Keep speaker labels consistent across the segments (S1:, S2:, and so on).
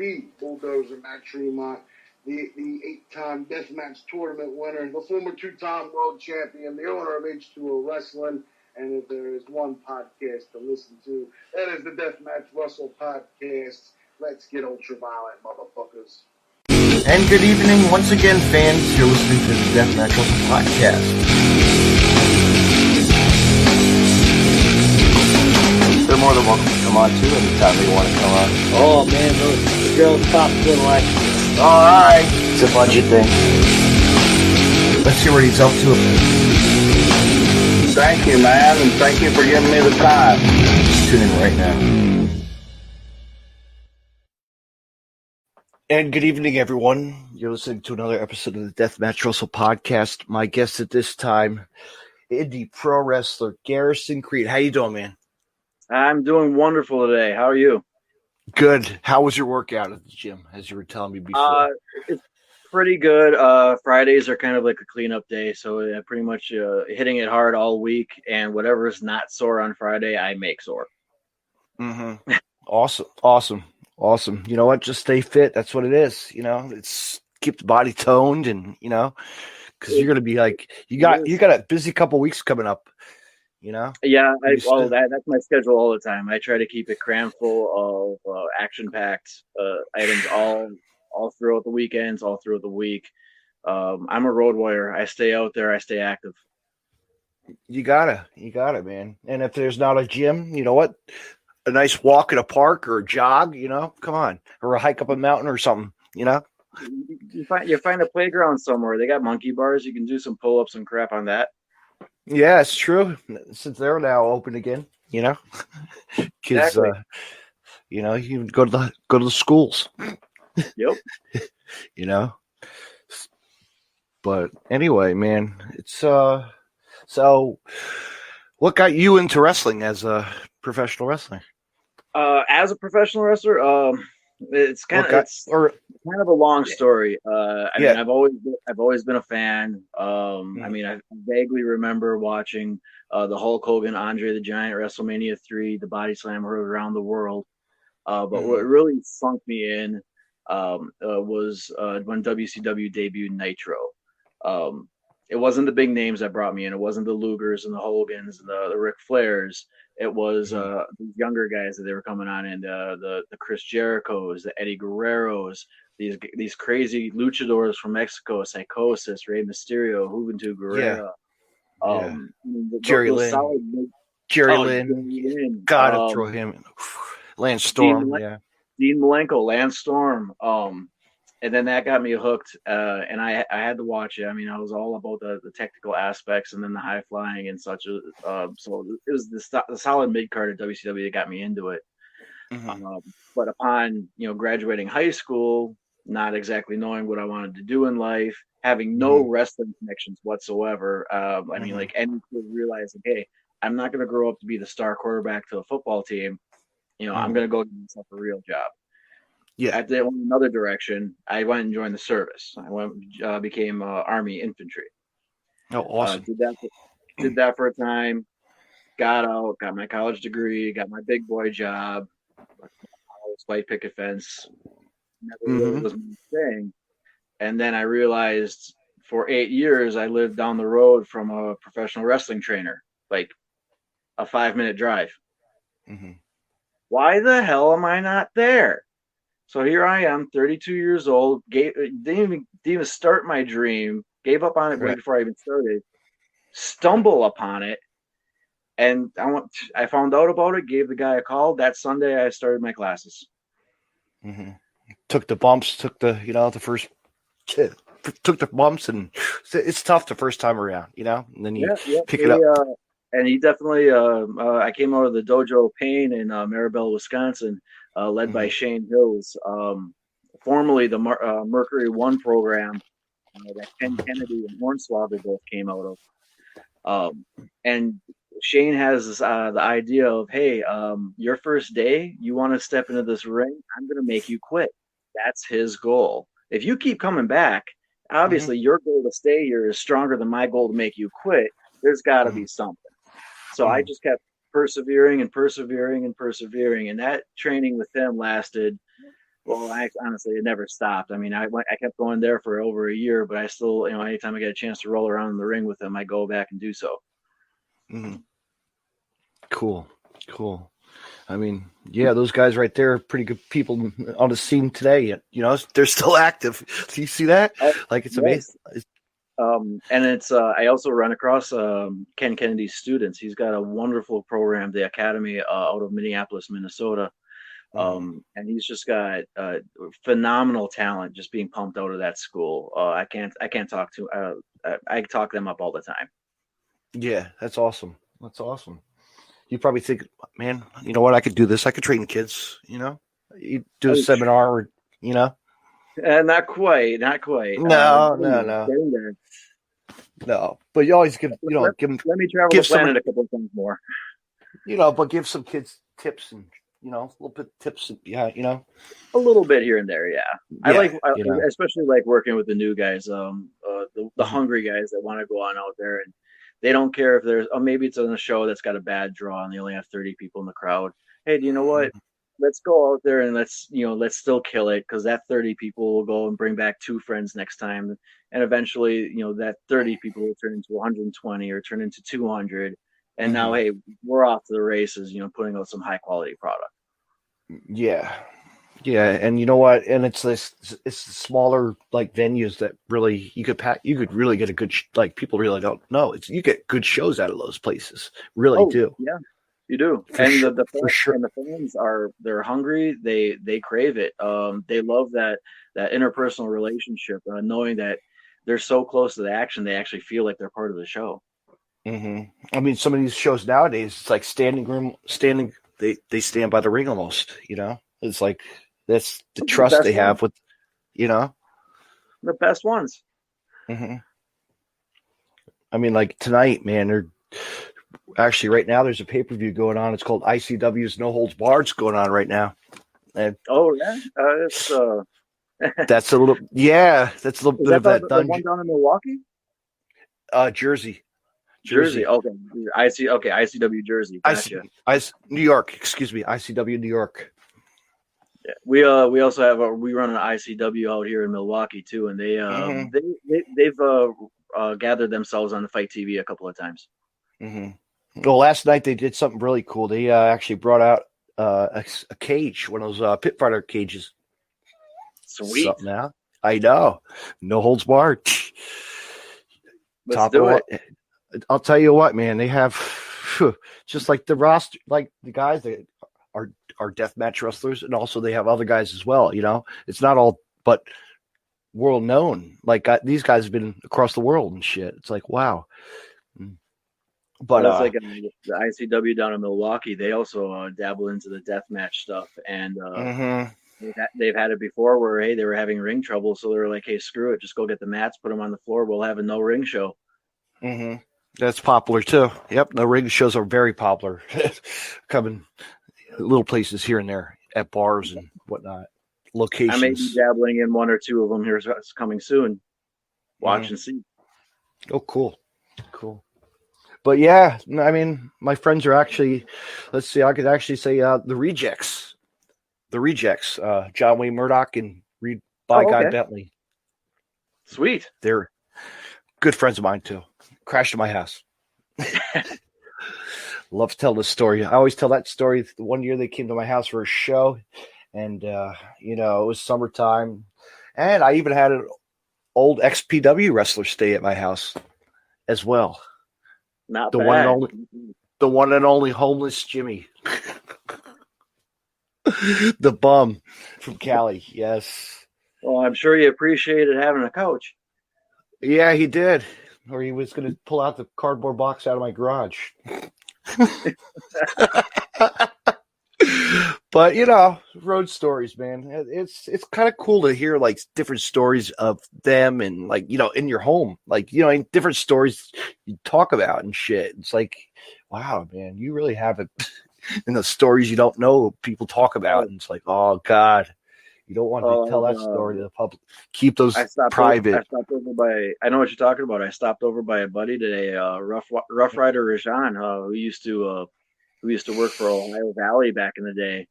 S1: the Bulldozer Matt Tremont, the 8-time Deathmatch Tournament winner, the former 2-time world champion, the owner of H2O Wrestling. And if there is one podcast to listen to, that is the Deathmatch Russell Podcast. Let's get ultraviolet, motherfuckers.
S2: And good evening once again, fans. You're listening to the Deathmatch Russell Podcast. They're more than welcome to come on, too, anytime they want to come on.
S3: Oh, man, those girls pop good like.
S2: All right. It's a budget thing. Let's see what he's up to.
S4: Thank you, man, and thank you for giving me the time.
S2: Tune in right now. And good evening, everyone. You're listening to another episode of the Deathmatch Russell Podcast. My guest at this time, Indy pro wrestler Garrisaon Creed. How you doing, man?
S3: I'm doing wonderful today. How are you?
S2: Good. How was your workout at the gym, as you were telling me before?
S3: It's pretty good. Fridays are kind of like a cleanup day, so pretty much hitting it hard all week, and whatever is not sore on Friday, I make sore.
S2: Mm-hmm. Awesome. You know what? Just stay fit. That's what it is. You know, it's keep the body toned, and you know, because you're gonna be like you got a busy couple weeks coming up. You know.
S3: Yeah, that's my schedule all the time. I try to keep it crammed full of action-packed items all throughout the weekends, all throughout the week. I'm a road warrior. I stay out there. I stay active.
S2: You gotta, man. And if there's not a gym, you know what? A nice walk in a park or a jog, you know, come on, or a hike up a mountain or something, you know.
S3: You find a playground somewhere. They got monkey bars. You can do some pull-ups and crap on that.
S2: Yeah, it's true. Since they're now open again, you know, because
S3: exactly.
S2: You know, you can go to the schools.
S3: Yep.
S2: You know. But anyway, man, it's so what got you into wrestling as a professional wrestler?
S3: As a professional wrestler, it's kind of a long story. I mean, I've always been a fan. I mean, I vaguely remember watching the Hulk Hogan, Andre the Giant, WrestleMania 3, the Body Slam heard around the world. But what really sunk me in was when WCW debuted Nitro. It wasn't the big names that brought me in. It wasn't the Lugers and the Hogans and the Ric Flairs. It was the younger guys that they were coming on, and the Chris Jerichos, the Eddie Guerreros, these crazy luchadors from Mexico, Psychosis, Rey Mysterio, Juventud Guerrera,
S2: Jerry Lynn. Gotta throw him in. Lance Storm,
S3: Dean Malenko, Lance Storm. And then that got me hooked, and I had to watch it. I mean, I was all about the technical aspects and then the high flying and such. So it was the solid mid card at WCW that got me into it. Mm-hmm. But upon graduating high school, not exactly knowing what I wanted to do in life, having no wrestling connections whatsoever. I mean, like any kid realizing, hey, I'm not going to grow up to be the star quarterback to a football team. I'm going to go get myself a real job. Yeah. I went another direction. I went and joined the service. I became Army infantry.
S2: Oh, awesome!
S3: Did that for a time. Got out. Got my college degree. Got my big boy job. White picket fence. Never really was my thing. And then I realized for 8 years I lived down the road from a professional wrestling trainer, like a 5-minute drive. Mm-hmm. Why the hell am I not there? So here I am, 32 years old, didn't even start my dream, gave up on it way before I even started, stumble upon it, and I found out about it, gave the guy a call. That Sunday I started my classes.
S2: Mm-hmm. Took the bumps, took the bumps, and it's tough the first time around, and then you pick it up.
S3: And he definitely, I came out of the Dojo Pain in Maribel, Wisconsin, led by Shane Hills, formerly the Mercury One program that Ken Kennedy and Hornswoggle both came out of. And Shane has this, the idea of, hey, your first day, you want to step into this ring, I'm going to make you quit. That's his goal. If you keep coming back, obviously your goal to stay here is stronger than my goal to make you quit. There's got to be something. So I just kept persevering, and that training with him lasted Well, honestly, it never stopped. I mean, I kept going there for over a year, but I still, anytime I get a chance to roll around in the ring with them, I go back and do so.
S2: Mm-hmm. Cool. I mean, yeah, those guys right there are pretty good people on the scene today. They're still active. Do you see that? Like, it's amazing.
S3: And it's I also run across Ken Kennedy's students. He's got a wonderful program, the Academy out of Minneapolis, Minnesota. And he's just got phenomenal talent just being pumped out of that school. I can't talk to I talk them up all the time.
S2: Yeah, that's awesome. You probably think, man, you know what? I could do this. I could train kids. You do a seminar, or
S3: Not quite.
S2: No, but you always give give them.
S3: Let me travel the planet a couple of times more.
S2: But give some kids tips and a little bit of tips. And, a
S3: little bit here and there. Yeah, I especially like working with the new guys, the hungry guys that want to go on out there, and they don't care if there's, maybe it's on a show that's got a bad draw and they only have 30 people in the crowd. Hey, do you know what? Let's go out there and let's still kill it, because that 30 people will go and bring back 2 friends next time, and eventually, that 30 people will turn into 120 or turn into 200. And now, hey, we're off to the races, putting out some high quality product.
S2: Yeah. And you know what? And it's smaller like venues that really you could really get a good people really don't know. You get good shows out of those places. Really do.
S3: Yeah, you do. And the fans they're hungry. They crave it. They love that interpersonal relationship, knowing that they're so close to the action, they actually feel like they're part of the show.
S2: I mean, some of these shows nowadays, it's like standing. They stand by the ring almost. It's like that's the trust they have with,
S3: the best ones.
S2: I mean, like tonight, man. They're actually right now. There's a pay-per-view going on. It's called ICW's No Holds Barred going on right now. And that's a little That's a little bit of that.
S3: The one down in Milwaukee.
S2: Jersey.
S3: Okay. ICW Jersey. Gotcha.
S2: New York. Excuse me. ICW New York.
S3: Yeah. We also have we run an ICW out here in Milwaukee too, and they've gathered themselves on the Fight TV a couple of times.
S2: Well, last night they did something really cool. They actually brought out a cage, one of those pit fighter cages.
S3: Sweet.
S2: Something now. I know. No holds barred.
S3: Let's do it.
S2: I'll tell you what, man. They have just like the roster, like the guys that are deathmatch wrestlers, and also they have other guys as well. It's not all but world known. Like these guys have been across the world and shit. It's like wow. But
S3: that's like the ICW down in Milwaukee. They also dabble into the deathmatch stuff, and they've had it before where hey, they were having ring trouble, so they were like, hey, screw it, just go get the mats, put them on the floor. We'll have a no ring show.
S2: That's popular too. Yep, the ring shows are very popular. Coming little places here and there at bars and whatnot. Locations.
S3: I may be dabbling in 1 or 2 of them here coming soon. Watch and see.
S2: Oh, cool. But yeah, I mean, my friends are actually. Let's see. I could actually say the Rejects. John Wayne Murdoch and Guy Bentley.
S3: Sweet.
S2: They're good friends of mine too. Crashed at my house. Love to tell this story. I always tell that story. The one year they came to my house for a show, and it was summertime, and I even had an old XPW wrestler stay at my house as well.
S3: Not
S2: the
S3: bad.
S2: one and only homeless Jimmy, the bum from Cali. Yes.
S3: Well, I'm sure he appreciated having a couch.
S2: Yeah, he did. Or he was going to pull out the cardboard box out of my garage. But road stories, man. It's kind of cool to hear like different stories of them, and like in your home, like different stories you talk about and shit. It's like, wow, man, you really have it. And the stories you don't know people talk about, and it's like, oh god. You don't want to tell that story to the public. Keep those private.
S3: I stopped over by. I know what you're talking about. I stopped over by a buddy today, Rough Rider Rajan, who used to work for Ohio Valley back in the day,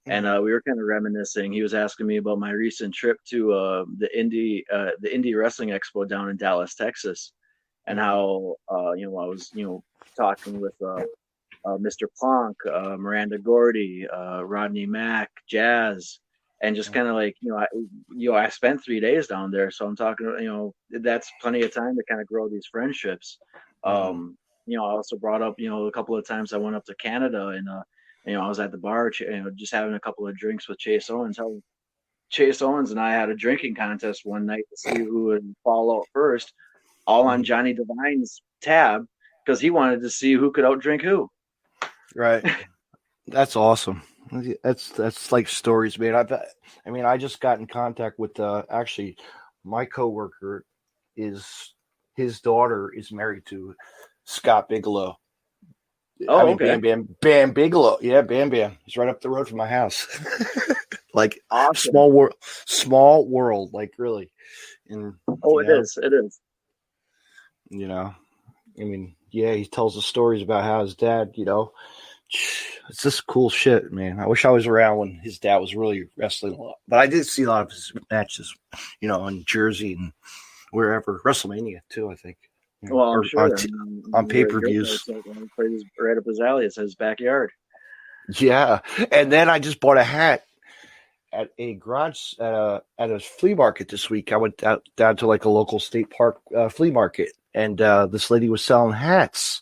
S3: and we were kind of reminiscing. He was asking me about my recent trip to the Indy Wrestling Expo down in Dallas, Texas, and how I was talking with Mr. Plonk, Miranda Gordy, Rodney Mack, Jazz, and just kind of like I spent 3 days down there, so I'm talking that's plenty of time to kind of grow these friendships. I also brought up a couple of times I went up to Canada and I was at the bar, just having a couple of drinks with Chase Owens. How Chase Owens and I had a drinking contest one night to see who would fall out first, all on Johnny Devine's tab, because he wanted to see who could outdrink who.
S2: Right. That's awesome. That's like stories, man. I just got in contact with actually my coworker his daughter is married to Scott Bigelow.
S3: Okay.
S2: Bam Bigelow. Yeah, Bam. He's right up the road from my house. Like
S3: awesome.
S2: small world, like really. And
S3: it is.
S2: He tells the stories about how his dad, it's just cool shit, man. I wish I was around when his dad was really wrestling a lot. But I did see a lot of his matches, in Jersey and wherever. WrestleMania, too, I think.
S3: Well, I'm sure.
S2: On pay-per-views.
S3: Right up his alley. It's his backyard.
S2: Yeah. And then I just bought a hat at a garage, at a flea market this week. I went down to like a local state park flea market, and this lady was selling hats.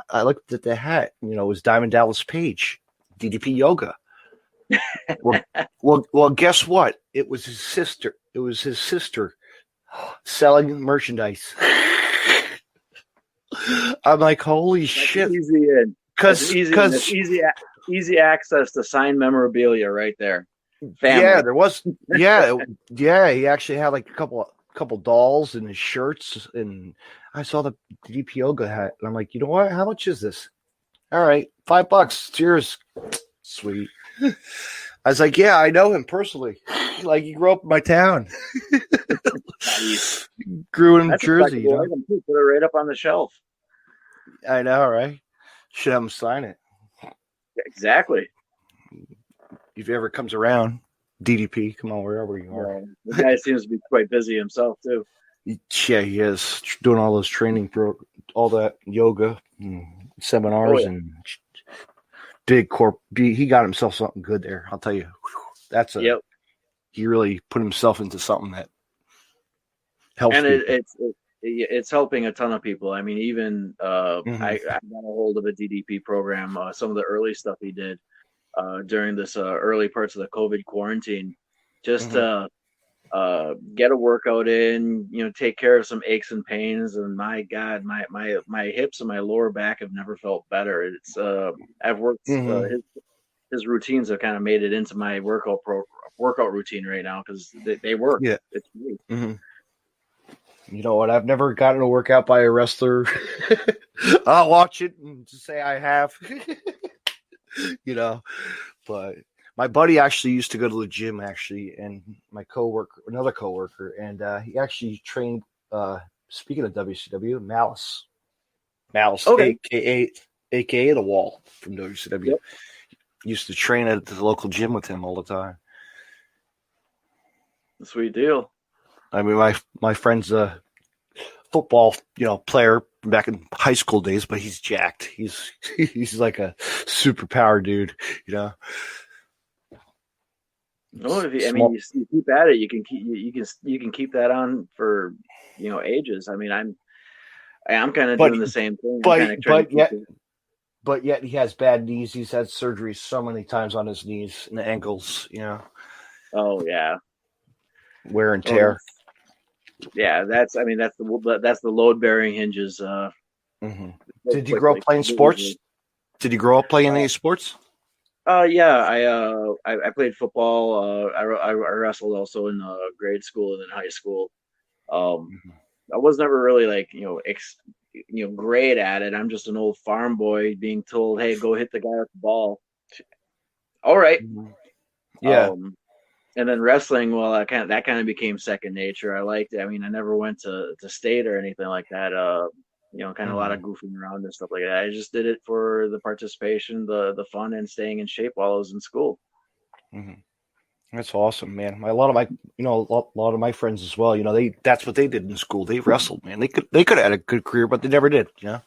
S2: I looked at the hat, it was Diamond Dallas Page, DDP Yoga. well, guess what? It was his sister. Selling merchandise. I'm like, holy shit!
S3: Because easy access to signed memorabilia right there. Family.
S2: Yeah, there was. Yeah. He actually had like a couple dolls and his shirts, and I saw the DP Yoga hat, and I'm like, you know what? How much is this? All right, $5. It's yours. Sweet. I was like, yeah, I know him personally. Like, he grew up in my town. Grew in Jersey.
S3: Put it right up on the shelf.
S2: I know, right? Should have him sign it.
S3: Exactly.
S2: If he ever comes around, DDP, come on, wherever you are.
S3: Yeah, the guy seems to be quite busy himself, too.
S2: Yeah, he is. Doing all those training, all that yoga, seminars, and big corp. He got himself something good there. I'll tell you. He really put himself into something that helps.
S3: And it's helping a ton of people. I mean, even I got a hold of a DDP program. Some of the early stuff he did during this early parts of the COVID quarantine, just to get a workout in, take care of some aches and pains. And my God, my hips and my lower back have never felt better. It's I've worked his routines have kind of made it into my workout routine right now because they work.
S2: Yeah,
S3: it's great.
S2: You know what? I've never gotten a workout by a wrestler. I'll watch it and just say I have. But my buddy actually used to go to the gym, and another coworker, and he actually trained, speaking of WCW, Malice, okay. aka The Wall from WCW. Yep. Used to train at the local gym with him all the time.
S3: Sweet deal.
S2: I mean, my friend's a football, player back in high school days, but he's jacked. He's like a superpower dude,
S3: No, you keep at it, you can keep that on for ages. I mean, I'm kind of doing the same thing.
S2: But yet he has bad knees. He's had surgery so many times on his knees and the ankles.
S3: Oh yeah,
S2: wear and tear.
S3: Yeah, that's the load bearing hinges.
S2: Did you grow up playing sports? Did you grow up playing any sports?
S3: Yeah, I played football. I wrestled also in grade school and then high school. I was never really great at it. I'm just an old farm boy being told, "Hey, go hit the guy with the ball." All right.
S2: Yeah.
S3: And then wrestling, that kind of became second nature. I liked it. I mean, I never went to state or anything like that. Kind of a lot of goofing around and stuff like that. I just did it for the participation, the fun, and staying in shape while I was in school.
S2: Mm-hmm. That's awesome, man. A lot of my friends as well. That's what they did in school. They wrestled, man. They could have had a good career, but they never did. They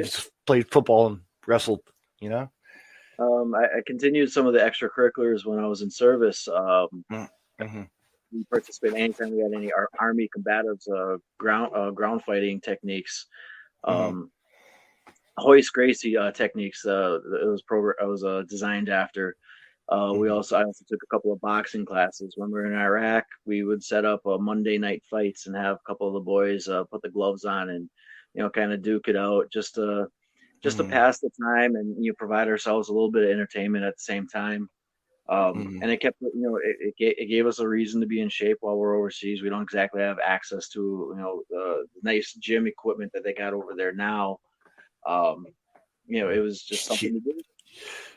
S2: just played football and wrestled.
S3: I continued some of the extracurriculars when I was in service.
S2: Mm-hmm.
S3: We participated anytime we had any Army combatives, ground fighting techniques, Hoist Gracie techniques. It was designed after. I also took a couple of boxing classes. When we were in Iraq, we would set up Monday night fights and have a couple of the boys put the gloves on and kind of duke it out just to pass the time and provide ourselves a little bit of entertainment at the same time. And it kept it gave us a reason to be in shape while we're overseas. We don't exactly have access to the nice gym equipment that they got over there now. It was just something to do.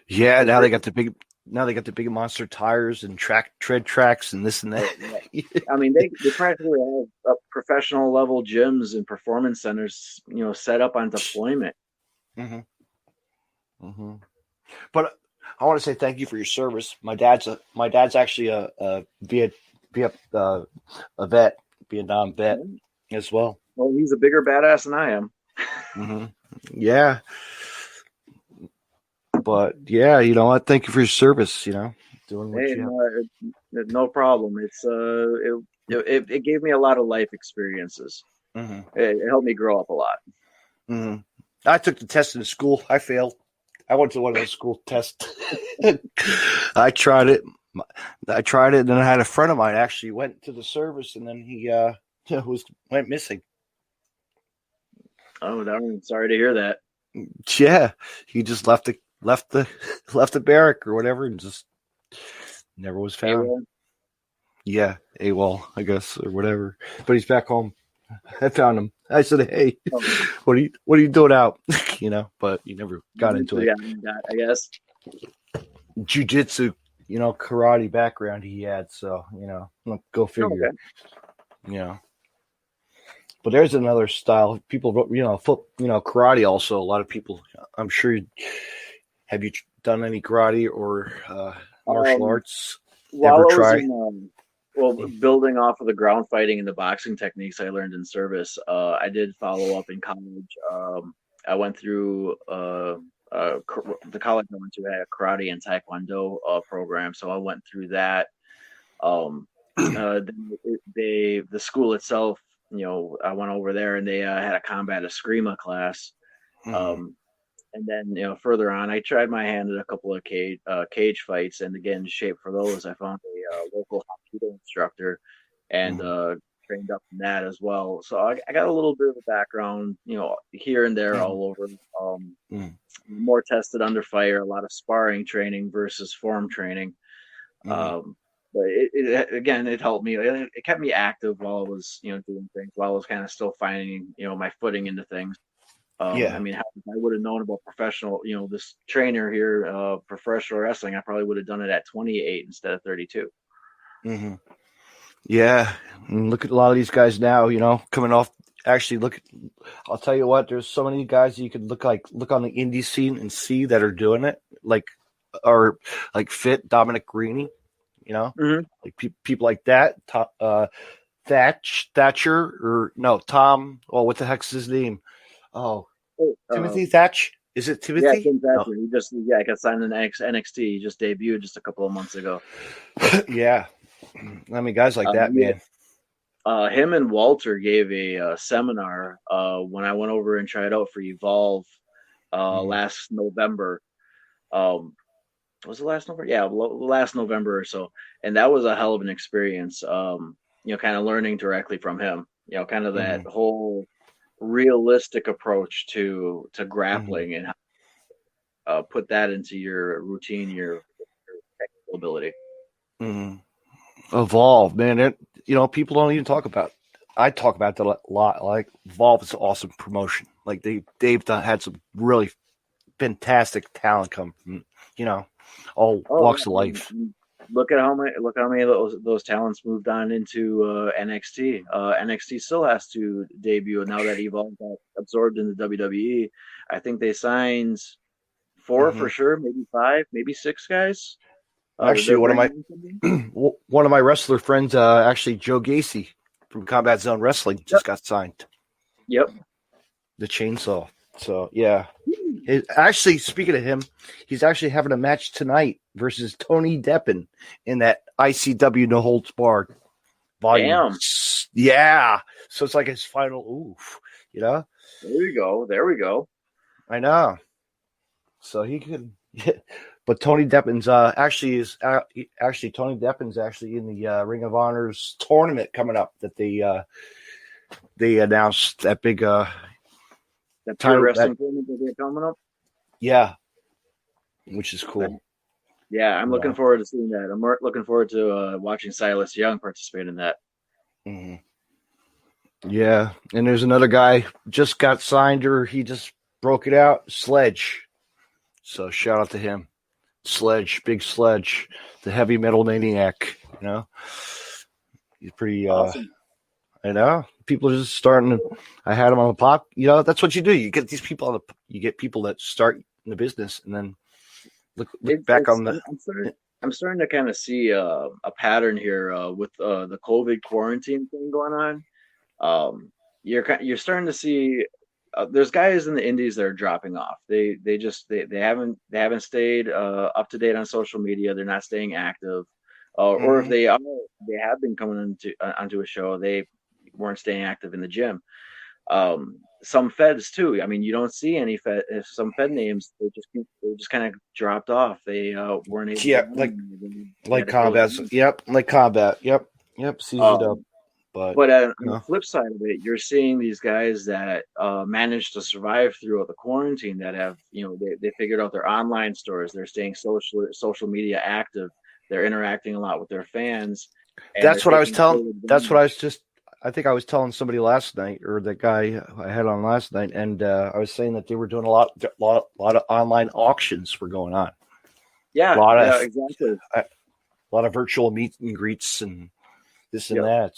S2: Yeah, now they got the big monster tires and tread tracks and this and that.
S3: I mean, they practically have professional level gyms and performance centers, set up on deployment.
S2: Mm-hmm. Mm-hmm. But I want to say thank you for your service. My dad's actually a Vietnam vet as well.
S3: Well, he's a bigger badass than I am.
S2: Mm-hmm. Yeah. But yeah, you know what? Thank you for your service. Doing what you have.
S3: No problem. It's it gave me a lot of life experiences.
S2: Mm-hmm.
S3: It helped me grow up a lot.
S2: Mm-hmm. I took the test in school. I failed. I went to one of those school tests. I tried it, and then I had a friend of mine actually went to the service, and then he went missing.
S3: Oh, darn! Sorry to hear that.
S2: Yeah, he just left the barrack or whatever, and just never was found.
S3: AWOL?
S2: Yeah, AWOL, I guess, or whatever. But he's back home. I found him. I said, "Hey, what are you doing out?" But he never got into it.
S3: I guess.
S2: Jiu-jitsu, karate background he had, so go figure.
S3: Okay.
S2: But there's another style. People, karate. Also, a lot of people. I'm sure. Have you done any karate or martial arts?
S3: Ever tried? Building off of the ground fighting and the boxing techniques I learned in service, I did follow up in college. I went through the college I went to had a karate and taekwondo program, so I went through that. The school itself, I went over there and they had a combat eskrima class. And then, further on, I tried my hand at a couple of cage fights, and to get in shape for those, I found a local Hapkido instructor and trained up in that as well. So I got a little bit of a background, here and there all over. More tested under fire, a lot of sparring training versus form training. But it helped me. It kept me active while I was, doing things, while I was kind of still finding, my footing into things. I mean, I would have known about professional, this trainer here, professional wrestling, I probably would have done it at 28 instead of 32.
S2: Mm-hmm. Yeah. And look at a lot of these guys now, coming off. Actually, I'll tell you what, there's so many guys you could look on the indie scene and see that are doing it, like Fit, Dominic Greeny, like people like that, Thatcher, or no, Tom, what the heck's his name? Oh, Timothy Thatch? Is it Timothy?
S3: Yeah, Tim Thatcher. No. He got signed in NXT. He just debuted just a couple of months ago.
S2: Yeah. I mean, guys like that, man.
S3: Him and Walter gave a seminar when I went over and tried out for Evolve last November. Was it last November? Yeah, last November or so. And that was a hell of an experience, kind of learning directly from him, kind of that whole realistic approach to grappling and put that into your routine, your technical ability.
S2: Evolve, man. People don't even talk about. I talk about that a lot. Like, Evolve is an awesome promotion. Like, they've had some really fantastic talent come from all walks of life.
S3: Look at how many of those talents moved on into NXT. NXT still has to debut now that Evolve got absorbed in the WWE. I think they signed 4 for sure, maybe 5, maybe 6 guys.
S2: Actually, one of my wrestler friends, actually Joe Gacy from Combat Zone Wrestling, just got signed.
S3: Yep.
S2: The chainsaw. So yeah. Actually, speaking of him, he's actually having a match tonight versus Tony Deppen in that ICW No Holds Barred volume.
S3: Damn.
S2: Yeah. So it's like his final oof, you know?
S3: There we go.
S2: I know. So he could but Tony Deppen's actually Tony Deppen's actually in the Ring of Honor's tournament coming up that they announced that big
S3: that pure wrestling tournament that they're coming up.
S2: Yeah, which is cool.
S3: Yeah, I'm looking forward to seeing that. I'm looking forward to watching Silas Young participate in that.
S2: Mm-hmm. Yeah, and there's another guy just got signed, or he just broke it out. Sledge. So shout out to him. Sledge, big Sledge, the heavy metal maniac. You know, he's pretty.
S3: Awesome.
S2: I know people are just starting to. I had him on the pop. You know, that's what you do. You get these people you get people that start in the business and then look back on the.
S3: I'm starting to kind of see a pattern here with the COVID quarantine thing going on. You're starting to see. There's guys in the indies that are dropping off. They haven't stayed up to date on social media. They're not staying active, or if they have been coming onto a show, they weren't staying active in the gym. Some feds too. I mean, you don't see any some fed names. They just kind of dropped off. They weren't able.
S2: Yeah, like combat. Yep, like combat. Yep. Seized it up. But
S3: on the flip side of it, you're seeing these guys that managed to survive throughout the quarantine that have, they figured out their online stores. They're staying social media active. They're interacting a lot with their fans.
S2: That's what I was telling. I think I was telling somebody last night, or the guy I had on last night, and I was saying that they were doing a lot of online auctions were going on.
S3: Yeah, exactly.
S2: A lot of virtual meet and greets and this and that,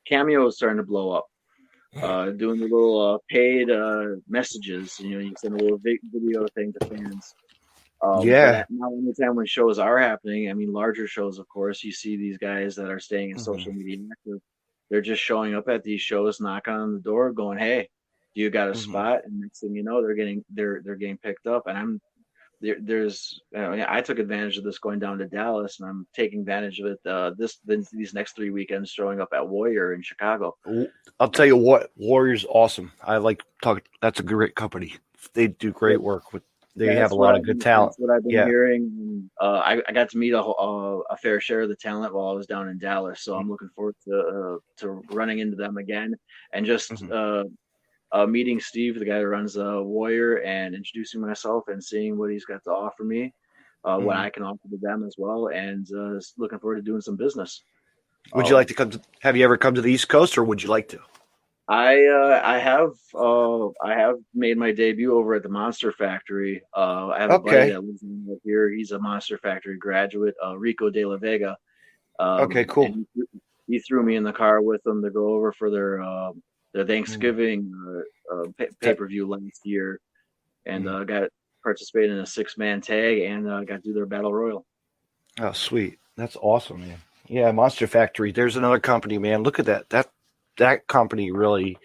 S3: Cameo is starting to blow up. Doing the little paid messages. You send a little video thing to fans. Now, anytime when shows are happening, I mean, larger shows, of course, you see these guys that are staying in social media active. They're just showing up at these shows, knocking on the door, going, "Hey, do you got a spot?" And next thing you know, they're getting picked up. And I took advantage of this going down to Dallas, and I'm taking advantage of it these next 3 weekends, showing up at Warrior in Chicago.
S2: I'll tell you what, Warrior's awesome. I like talking. That's a great company. They do great work with. They have a lot of good talent.
S3: That's what I've been hearing. I got to meet a fair share of the talent while I was down in Dallas, so I'm looking forward to running into them again and just meeting Steve, the guy who runs Warrior, and introducing myself and seeing what he's got to offer me, what I can offer to them as well, and looking forward to doing some business.
S2: Would you like to come to? Have you ever come to the East Coast, or would you like to?
S3: I have made my debut over at the Monster Factory. I have a buddy that lives here. He's a Monster Factory graduate, Rico De La Vega.
S2: Okay, cool.
S3: He threw me in the car with them to go over for their Thanksgiving pay-per-view last year, and got participated in a 6-man tag and got to do their battle royal.
S2: Oh, sweet! That's awesome, man. Yeah, Monster Factory. There's another company, man. Look at that. That company really,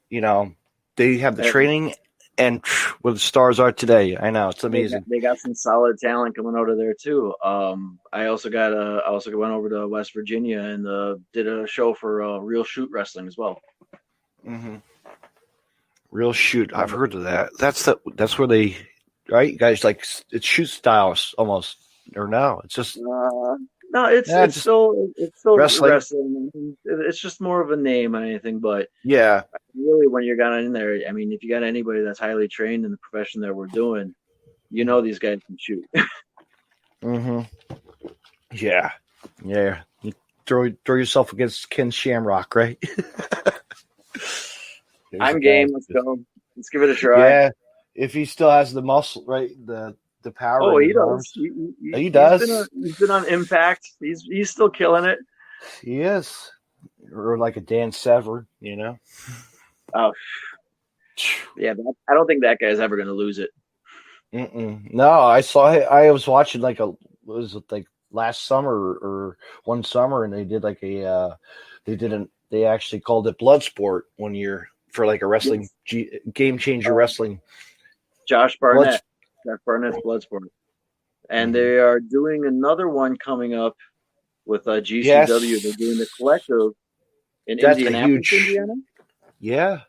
S2: they have the training and where the stars are today. I know, it's amazing.
S3: They got some solid talent coming out of there too. I also went over to West Virginia and did a show for Real Shoot Wrestling as well.
S2: Mm-hmm. Real Shoot, I've heard of that. That's where they, right? You guys, like, it's shoot styles almost, or no? It's just.
S3: No, it's still
S2: wrestling.
S3: It's just more of a name than anything, but
S2: yeah,
S3: really, when you're got in there, I mean, if you got anybody that's highly trained in the profession that we're doing, these guys can shoot.
S2: Yeah. You throw yourself against Ken Shamrock, right?
S3: I'm game. Let's go. Let's give it a try.
S2: Yeah, if he still has the muscle, right? The power.
S3: Oh, he does.
S2: He does.
S3: He's been on Impact. He's still killing it.
S2: He is, or like a Dan Severn,
S3: Oh, yeah. But I don't think that guy's ever going to lose it.
S2: No, I saw it. I was watching like was it like last summer or one summer, and they did like they actually called it Bloodsport one year for like a wrestling game changer wrestling.
S3: Josh Barnett's Bloodsport, and they are doing another one coming up with GCW. Yes. They're doing the Collective in Indianapolis, Indiana.
S2: Yeah,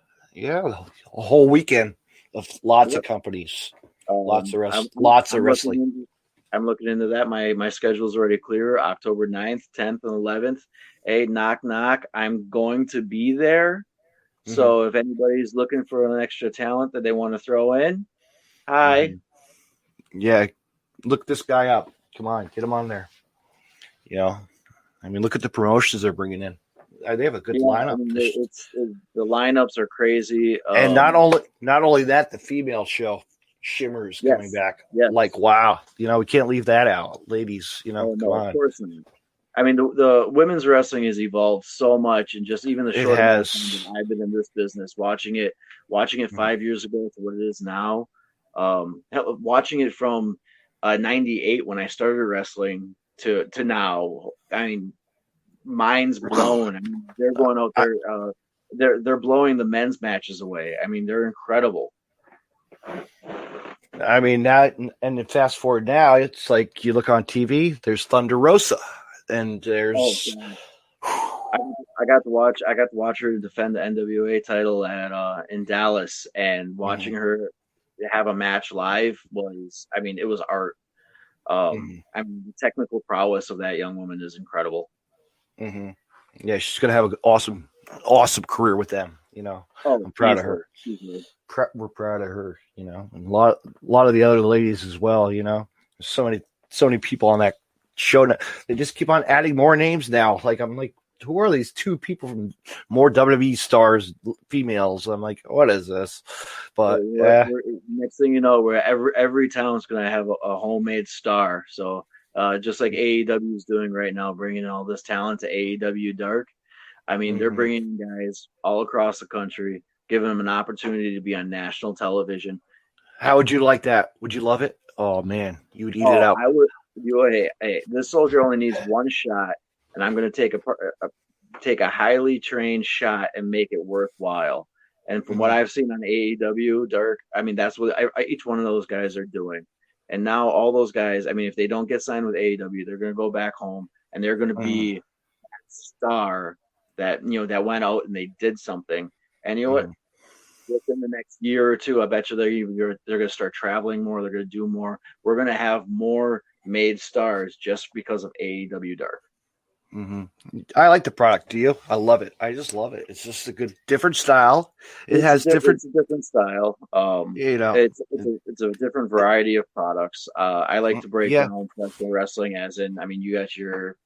S2: a whole weekend of lots of companies, lots of wrestling.
S3: I'm looking into that. My schedule's already clear. October 9th, 10th, and 11th. Hey, knock, knock. I'm going to be there. Mm-hmm. So if anybody's looking for an extra talent that they want to throw in, hi.
S2: Mm-hmm. Yeah, look this guy up. Come on, get him on there. You know, I mean, look at the promotions they're bringing in. They have a good lineup.
S3: I mean, the lineups are crazy.
S2: And not only that, the female show, Shimmer's coming back.
S3: Yes.
S2: Like, wow. You know, we can't leave that out. Ladies, you know, come on. Of course not.
S3: I mean, the women's wrestling has evolved so much, and just even the short
S2: time
S3: that I've been in this business, watching it 5 years ago to what it is now, watching it from 98 when I started wrestling to now. I mean, mind's blown. I mean, they're going out there. They're blowing the men's matches away. I mean, they're incredible.
S2: I mean, now and fast forward now, it's like you look on TV. There's Thunder Rosa, and there's.
S3: I got to watch her defend the NWA title in Dallas, and watching her have a match live was, I mean, it was art. I mean, the technical prowess of that young woman is incredible.
S2: Mm-hmm. Yeah, she's gonna have an awesome career with them. You know, I'm proud of her. We're proud of her. You know, and a lot of the other ladies as well. You know, there's so many people on that show. They just keep on adding more names now. Like I'm like, who are these two people from more WWE stars, females? I'm like, what is this? But
S3: next thing you know, where every town's gonna have a homemade star. So. Just like AEW is doing right now, bringing all this talent to AEW Dark. I mean, they're bringing guys all across the country, giving them an opportunity to be on national television.
S2: How would you like that? Would you love it? Oh man, you would eat it up.
S3: I would. Hey, this soldier only needs one shot, and I'm going to take a highly trained shot and make it worthwhile. And from what I've seen on AEW Dark, I mean, that's what each one of those guys are doing. And now all those guys, I mean, if they don't get signed with AEW, they're going to go back home and they're going to be that star that, you know, that went out and they did something. And you know what? Within the next year or two, I bet you they're going to start traveling more. They're going to do more. We're going to have more made stars just because of AEW Dark.
S2: I like the product. Do you? I love it. I just love it. It's just a good, different style. It's a
S3: different style.
S2: You know,
S3: it's a different variety of products. I like to break down professional wrestling as in, I mean, you got your,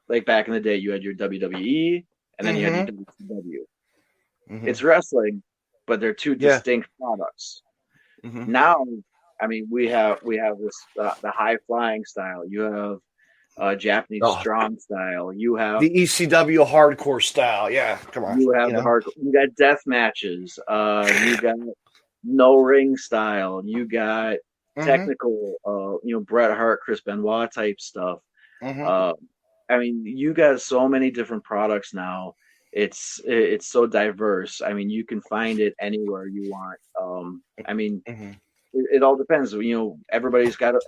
S3: like back in the day, you had your WWE and then you had your WCW. It's wrestling, but they're two distinct products. Now, I mean, we have this the high flying style. You have Japanese strong style. You have
S2: the ECW hardcore style. Yeah, come on.
S3: You have the hardcore. You got death matches. You got no ring style. You got technical. You know, Bret Hart, Chris Benoit type stuff. I mean, you got so many different products now. It's so diverse. I mean, you can find it anywhere you want. I mean, it all depends. You know, everybody's got a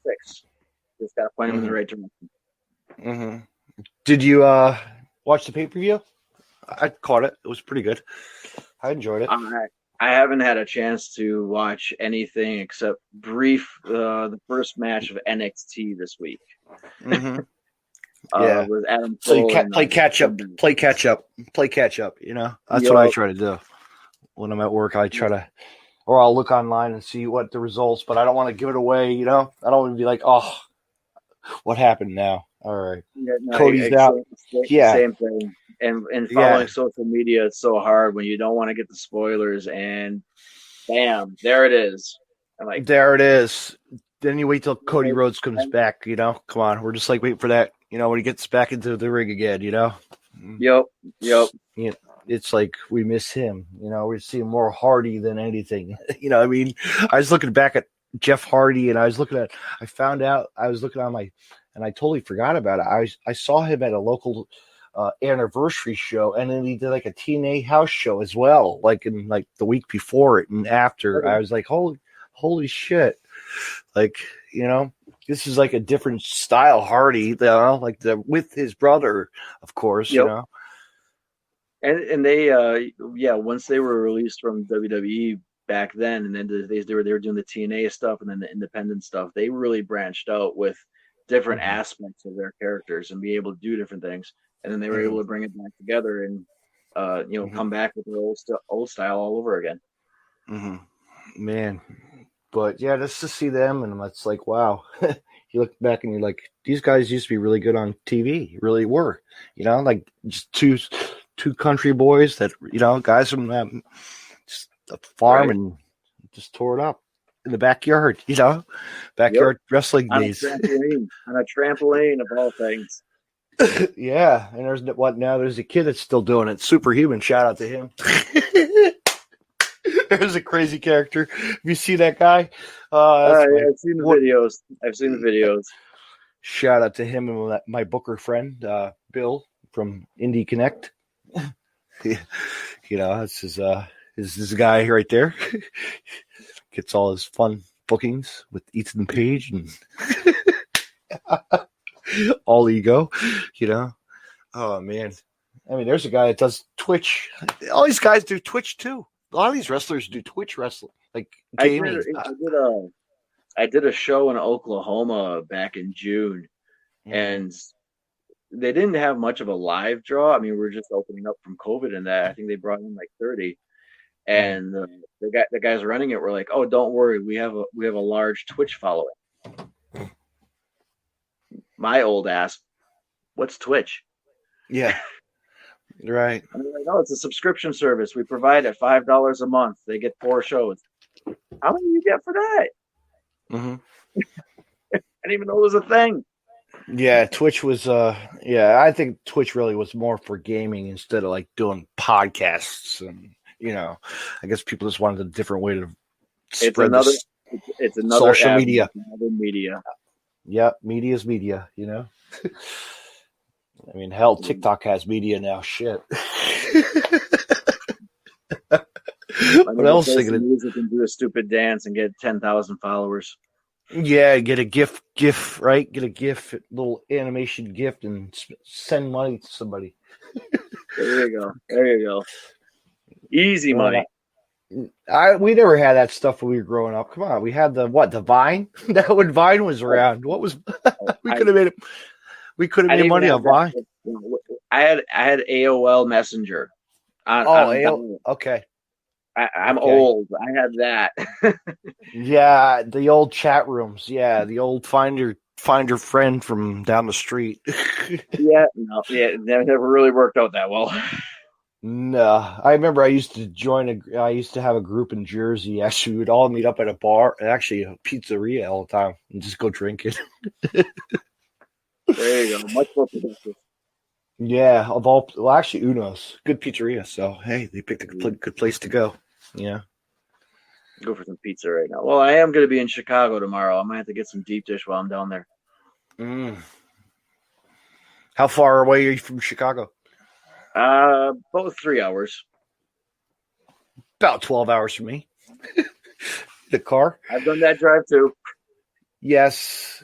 S3: fix. Just got to point them in the right direction.
S2: Did you watch the pay-per-view? I caught it. It was pretty good. I enjoyed it.
S3: I haven't had a chance to watch anything except the first match of NXT this week. With Adam
S2: so you play catch up. Play catch up. You know, that's what I try to do when I'm at work. I try to, or I'll look online and see what the results. But I don't want to give it away. You know, I don't want to be like, oh, what happened now? All right, Cody's out.
S3: Same thing. And following social media, it's so hard when you don't want to get the spoilers. And bam, there it is. I'm like,
S2: there it is. Then you wait till Cody Rhodes comes back. You know, come on, we're just like waiting for that. You know, when he gets back into the ring again. You know.
S3: Yep.
S2: You know, it's like we miss him. You know, we see him more hardy than anything. You know, I mean, I was looking back at Jeff Hardy, and I was looking on my, and I totally forgot about it. I saw him at a local anniversary show, and then he did like a TNA house show as well, like in like the week before it and after. I was like, holy shit! Like, this is like a different style Hardy, like with his brother, of course,
S3: Yep. And they once they were released from WWE back then, and then they were doing the TNA stuff and then the independent stuff, they really branched out with different aspects of their characters and be able to do different things, and then they were able to bring it back together and come back with their old style all over again.
S2: Man, but yeah, just to see them, and it's like, wow. You look back and you're like, these guys used to be really good on TV, really were, like just two country boys that, guys from just a farm, right, and just tore it up in the backyard, backyard wrestling days.
S3: On a trampoline of all things.
S2: Yeah, and there's a kid that's still doing it. Superhuman, shout out to him. There's a crazy character. Have you seen that guy?
S3: I've seen the videos.
S2: Shout out to him and my Booker friend, Bill from Indy Connect. This is a guy right there. Gets all his fun bookings with Ethan Page and all ego, Oh man. I mean, there's a guy that does Twitch. All these guys do Twitch too. A lot of these wrestlers do Twitch wrestling, like gaming.
S3: I did a show in Oklahoma back in June, and they didn't have much of a live draw. I mean, we're just opening up from COVID and that. I think they brought in like 30, and the guys running it were like, "Oh, don't worry, we have a large Twitch following." My old ass, what's Twitch?
S2: Yeah. Right.
S3: I'm like, oh, it's a subscription service. We provide at $5 a month. They get 4 shows. How many do you get for that? I didn't even know it was a thing.
S2: Yeah, Twitch was I think Twitch really was more for gaming instead of like doing podcasts, and I guess people just wanted a different way to spread
S3: it's another
S2: social media.
S3: Another media.
S2: Yeah, media's media, I mean, hell, TikTok has media now. Shit. What else?
S3: Music and do a stupid dance and get 10,000 followers.
S2: Yeah, get a GIF, right? Get a GIF, little animation gift, and send money to somebody.
S3: There you go. Easy money.
S2: We never had that stuff when we were growing up. Come on, we had the Vine. That when Vine was around, what was we could have made it. We could have made money on Vine.
S3: I had AOL Messenger.
S2: Okay.
S3: I'm old. I had that.
S2: Yeah, the old chat rooms. Yeah, the old find your friend from down the street.
S3: That never really worked out that well.
S2: No, I remember I used to have a group in Jersey. Actually, we would all meet up at a bar, actually a pizzeria all the time, and just go drink it.
S3: There you go. Much more productive.
S2: Yeah, actually Uno's good pizzeria. So hey, they picked a good place to go. Yeah,
S3: go for some pizza right now. Well, I am going to be in Chicago tomorrow. I might have to get some deep dish while I'm down there.
S2: How far away are you from Chicago?
S3: About 3 hours.
S2: About 12 hours from me. The car.
S3: I've done that drive too.
S2: Yes.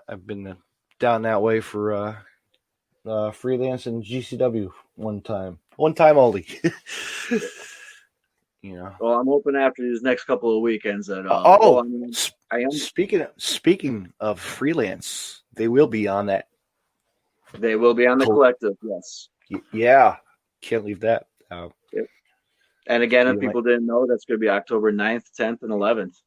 S2: I've been down that way for freelance and GCW one time only.
S3: Well, I'm hoping after these next couple of weekends that I am
S2: speaking of freelance, they will be on that.
S3: They will be on the collective, yes.
S2: Yeah, can't leave that out.
S3: Yep. And again, if people didn't know, that's going to be October 9th, 10th, and 11th.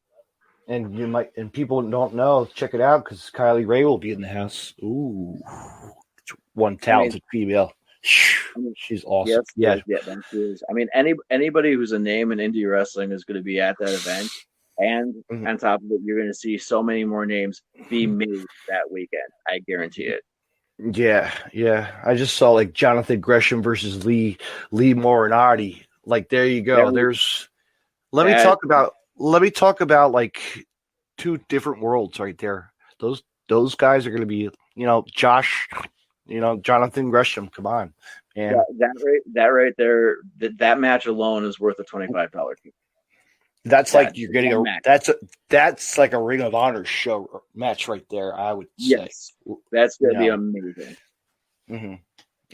S2: And people don't know, check it out because Kylie Ray will be in the house. Ooh, one talented female. She's awesome.
S3: Yes, she is. I mean, anybody who's a name in indie wrestling is going to be at that event, and on top of it, you're going to see so many more names be made that weekend. I guarantee it.
S2: Yeah. I just saw like Jonathan Gresham versus Lee Moriarty. Like, there you go. Let me talk let me talk about like two different worlds right there. Those guys are going to be, Josh, Jonathan Gresham. Come on, man.
S3: That right there, that match alone is worth a $25 fee.
S2: That's like you're getting that's like a Ring of Honor show match right there. I would say.
S3: Yes, that's gonna be amazing.
S2: Mm-hmm.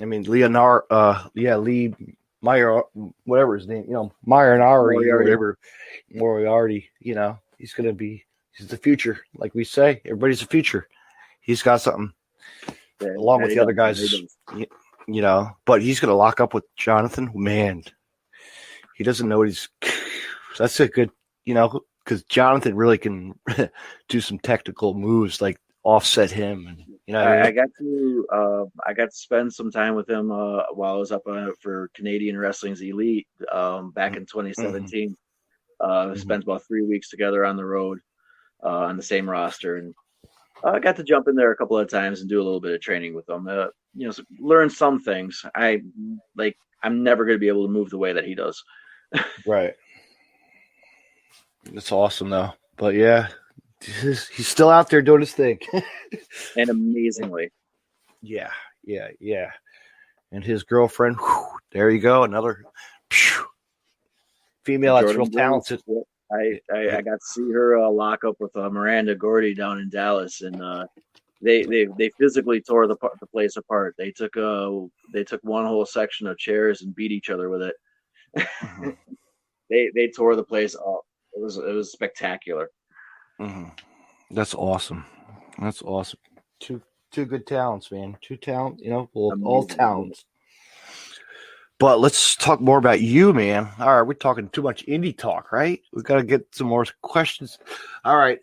S2: I mean, Lee Meyer, whatever his name, Moriarty, or whatever, Moriarty. He's gonna be. He's the future, like we say. Everybody's the future. He's got something, along with the other guys. But he's gonna lock up with Jonathan. Man, he doesn't know what he's. That's a good, because Jonathan really can do some technical moves, like offset him, and
S3: I got to spend some time with him while I was up for Canadian Wrestling's Elite back in 2017. Spent about 3 weeks together on the road on the same roster, and I got to jump in there a couple of times and do a little bit of training with him. Learn some things. I'm never going to be able to move the way that he does.
S2: Right. It's awesome though, but yeah, he's still out there doing his thing,
S3: and amazingly.
S2: Yeah. And his girlfriend, there you go, another female that's real talented.
S3: I got to see her lock up with Miranda Gordy down in Dallas, and they physically tore the place apart. They took one whole section of chairs and beat each other with it. Mm-hmm. They tore the place up. It was spectacular.
S2: Mm-hmm. That's awesome. Two good talents, man. Two talent, all talents. But let's talk more about you, man. All right, we're talking too much indie talk, right? We got to get some more questions. All right.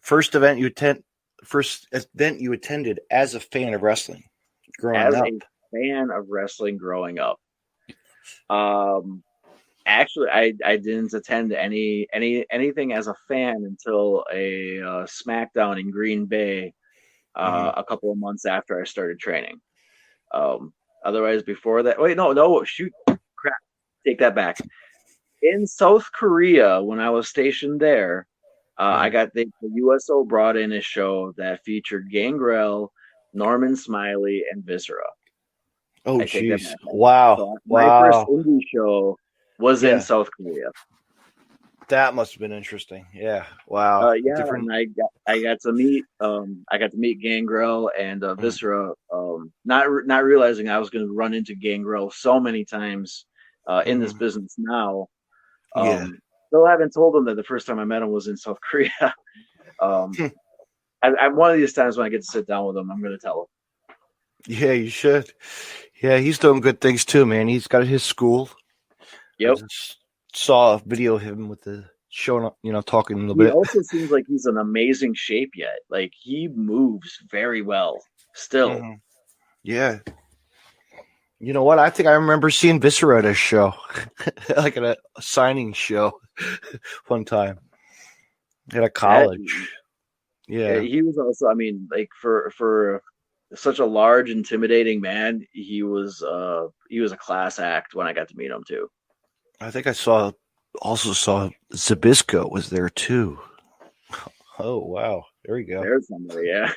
S2: First event you attended as a fan of wrestling growing up.
S3: As a fan of wrestling growing up. Actually, I didn't attend anything as a fan until a SmackDown in Green Bay a couple of months after I started training. Otherwise, before that, shoot, crap, take that back. In South Korea, when I was stationed there, I got the USO brought in a show that featured Gangrel, Norman Smiley, and Viscera.
S2: Oh, jeez! Wow!
S3: So my first indie show was in South Korea.
S2: That must have been interesting. Yeah. Wow.
S3: And I got to meet Gangrel and Viscera. Not realizing I was going to run into Gangrel so many times in this business now. Still haven't told him that the first time I met him was in South Korea. I one of these times when I get to sit down with him, I'm going to tell him.
S2: Yeah, you should. Yeah, he's doing good things too, man. He's got his school.
S3: Yep.
S2: Saw a video of him with the showing up, talking a little bit.
S3: He also seems like he's in amazing shape yet. Like he moves very well still.
S2: Mm-hmm. Yeah. You know what? I think I remember seeing Viscera at a show, like at a signing show one time at a college. Yeah.
S3: He was also, for such a large, intimidating man, he was a class act when I got to meet him too.
S2: I think I also saw Zbyszko was there too. Oh wow, there we go.
S3: There's somebody, yeah.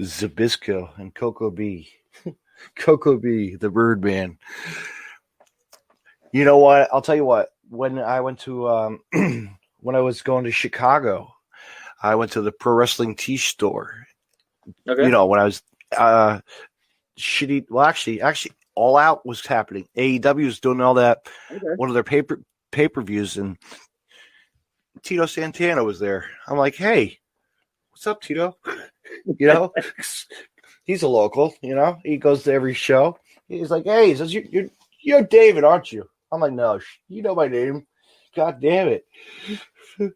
S2: Zbyszko and Coco B, the Birdman. You know what? I'll tell you what. When I went to when I was going to Chicago, I went to the Pro Wrestling Tee store. Okay. When I was shitty. Well, actually. All Out was happening. AEW was doing all that. Okay. One of their pay-per-views, and Tito Santana was there. I'm like, hey, what's up, Tito? He's a local. He goes to every show. He's like, hey, he says, you're David, aren't you? I'm like, no, you know my name. God damn it. And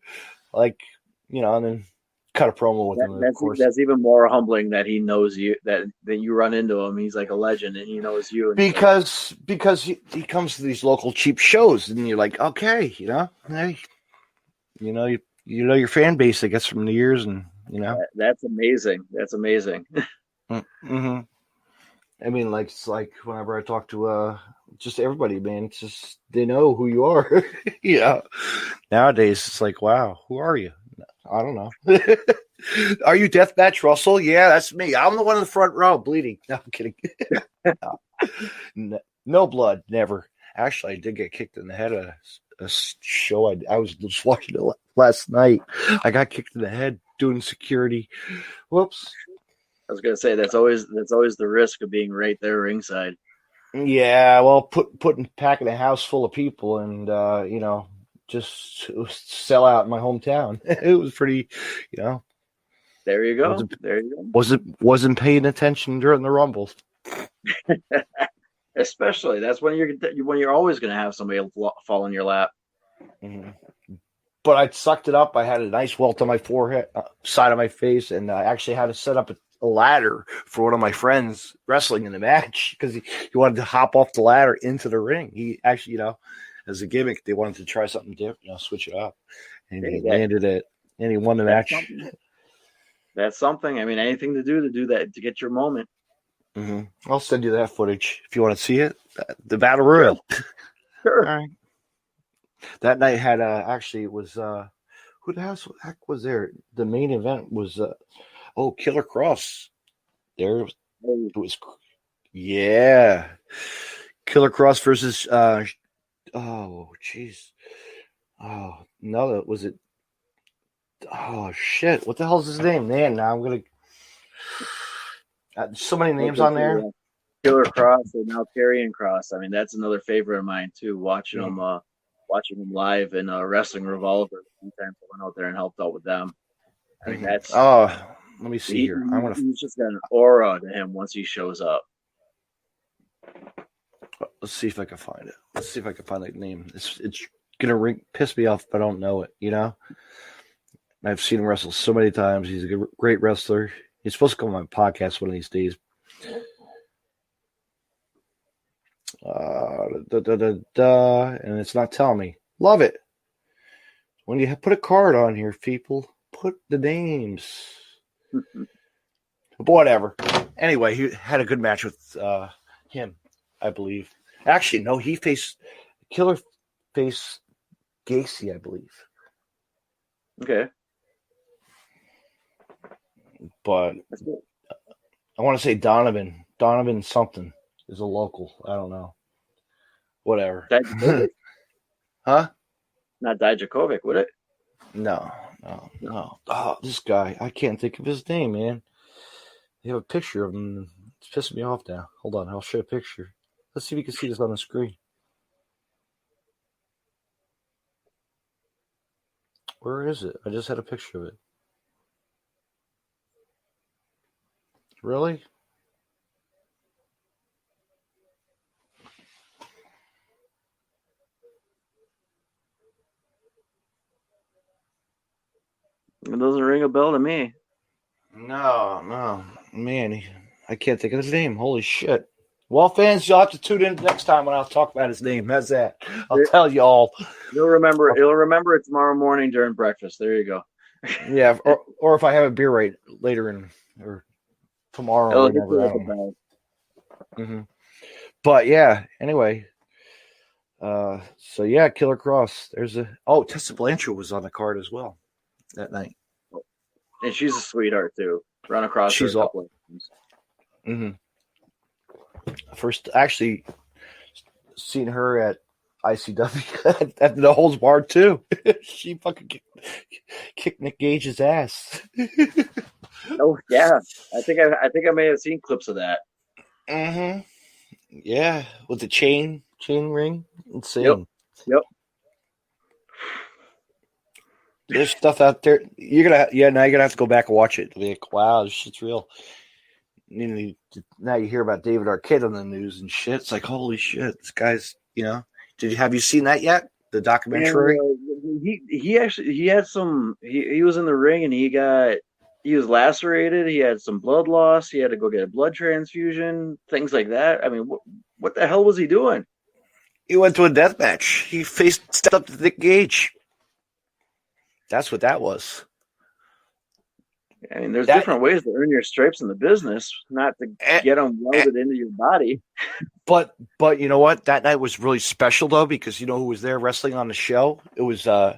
S2: then cut a promo with him. Of course.
S3: That's even more humbling that he knows you, that you run into him. He's like a legend and he knows you.
S2: Because he comes to these local cheap shows and you're like, okay, hey, your fan base, I guess, from the years, and
S3: That's amazing. That's amazing.
S2: Mm-hmm. I mean, like it's like whenever I talk to just everybody, man, it's just they know who you are. Yeah. Nowadays, it's like, wow, who are you? I don't know. Are you Deathmatch Russell? Yeah, that's me. I'm the one in the front row bleeding. No, I'm kidding. No blood, never. Actually, I did get kicked in the head at a show. I was just watching it last night. I got kicked in the head doing security. Whoops.
S3: I was gonna say that's always the risk of being right there ringside.
S2: Yeah, well, packing a house full of people and just sell out in my hometown. It was pretty,
S3: There you go.
S2: Wasn't paying attention during the Rumble.
S3: Especially that's when you're always going to have somebody fall in your lap.
S2: Mm-hmm. But I sucked it up. I had a nice welt on my forehead, side of my face, and I actually had to set up a ladder for one of my friends wrestling in the match because he wanted to hop off the ladder into the ring. He actually, as a gimmick, they wanted to try something different, switch it up, and he landed it, and he won the match.
S3: That's something. I mean, anything to do that to get your moment.
S2: Mm-hmm. I'll send you that footage if you want to see it. The Battle Royal.
S3: Sure.
S2: All right. That night had actually it was who the heck was there? The main event was Killer Cross. There it was. Yeah, Killer Cross versus oh jeez. Oh no, was it? Oh shit! What the hell's his name? Man, now I'm gonna. So many names on there.
S3: Killer Cross and now Karrion Kross. I mean, that's another favorite of mine too. Watching them live in Wrestling Revolver. Sometimes I went out there and helped out with them. I mean, that's.
S2: Oh, let me see here.
S3: He's just got an aura to him once he shows up.
S2: Let's see if I can find it. Let's see if I can find that name. It's gonna piss me off if I don't know it. I've seen him wrestle so many times. He's a great wrestler. He's supposed to come on my podcast one of these days. And it's not telling me. Love it. When you put a card on here, people, put the names. But whatever. Anyway, he had a good match with him, I believe. Actually, no, he faced Killer face Gacy, I believe.
S3: Okay.
S2: But I want to say Donovan. Donovan something is a local. I don't know. Whatever. Huh?
S3: Not Dijakovic, would it?
S2: No. Oh, this guy. I can't think of his name, man. They have a picture of him. It's pissing me off now. Hold on. I'll show a picture. Let's see if you can see this on the screen. Where is it? I just had a picture of it. Really?
S3: It doesn't ring a bell to me.
S2: No. Man, I can't think of his name. Holy shit. Well, fans, you'll have to tune in next time when I'll talk about his name. How's that? I'll tell you all.
S3: You'll remember it tomorrow morning during breakfast. There you go.
S2: Yeah, or if I have a beer right later or tomorrow or whatever. Mm-hmm. But yeah, anyway. So yeah, Killer Cross. Tessa Blanchard was on the card as well that night.
S3: And she's a sweetheart too. Run across her a couple of times.
S2: Mm-hmm. First, actually, seen her at ICW at the Holds Bar too. She fucking kicked Nick Gage's ass.
S3: Oh yeah, I think I may have seen clips of that.
S2: Mm-hmm. Yeah, with the chain ring, insane.
S3: Yep.
S2: There's stuff out there. Now you're gonna have to go back and watch it. Be like, wow, this shit's real. Now you hear about David Arquette on the news and shit. It's like, holy shit, this guy's. Have you seen that yet? The documentary.
S3: He had some. He was in the ring and he was lacerated. He had some blood loss. He had to go get a blood transfusion. Things like that. I mean, what the hell was he doing?
S2: He went to a death match. He stepped up to Nick Gage. That's what that was.
S3: I mean, there's different ways to earn your stripes in the business, not to get them welded into your body.
S2: But you know what? That night was really special though, because you know who was there wrestling on the show? It was oh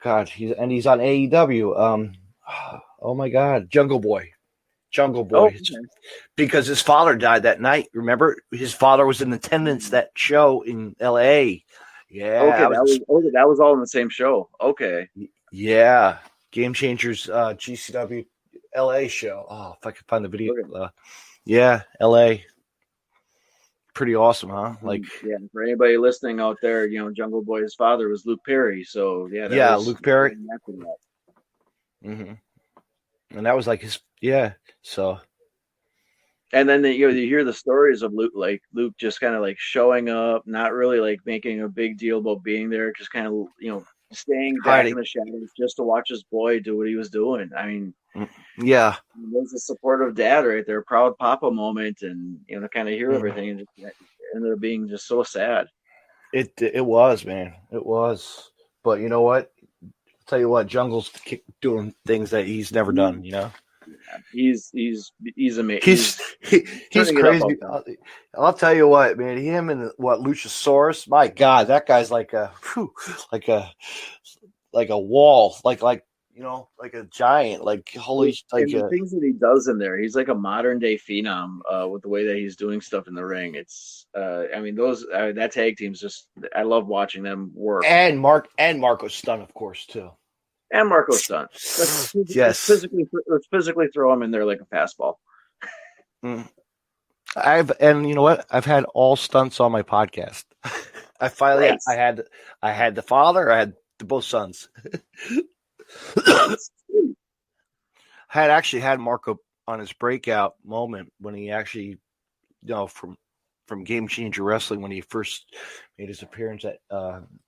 S2: God, he's on AEW. Oh my God, Jungle Boy.
S3: Oh, okay.
S2: Because his father died that night. Remember, his father was in attendance that show in LA. Yeah.
S3: Okay, that was all in the same show. Okay.
S2: Yeah. Game Changers GCW LA show. Oh, if I could find the video. Yeah, LA. Pretty awesome, huh? Like,
S3: yeah, for anybody listening out there, you know, Jungle Boy's father was Luke Perry. So yeah,
S2: Luke Perry. Mm-hmm. And that was like his, so.
S3: And then you hear the stories of Luke just kind of like showing up, not really like making a big deal about being there, just kind of, you know, staying back in the shadows just to watch his boy do what he was doing. I mean,
S2: yeah,
S3: there's a supportive dad right there, proud papa moment, and you know, kind of hear everything, and just ended up being just so sad.
S2: It was, man, it was. But you know what? I'll tell you what, Jungle's doing things that he's never done. You know,
S3: he's amazing.
S2: He's crazy. I'll tell you what, man. Him and Luchasaurus. My God, that guy's like a wall, like you know, like a giant, like holy, like
S3: the things that he does in there. He's like a modern day phenom with the way that he's doing stuff in the ring. It's, I mean, that tag team's just. I love watching them work.
S2: And Marco Stunt, of course, too.
S3: And Marco Stunt.
S2: Yes.
S3: Let's physically throw him in there like a fastball.
S2: And you know what? I've had all stunts on my podcast. I finally I had the father, I had both sons. I had actually had Marco on his breakout moment when he actually, you know, from Game Changer Wrestling, when he first made his appearance at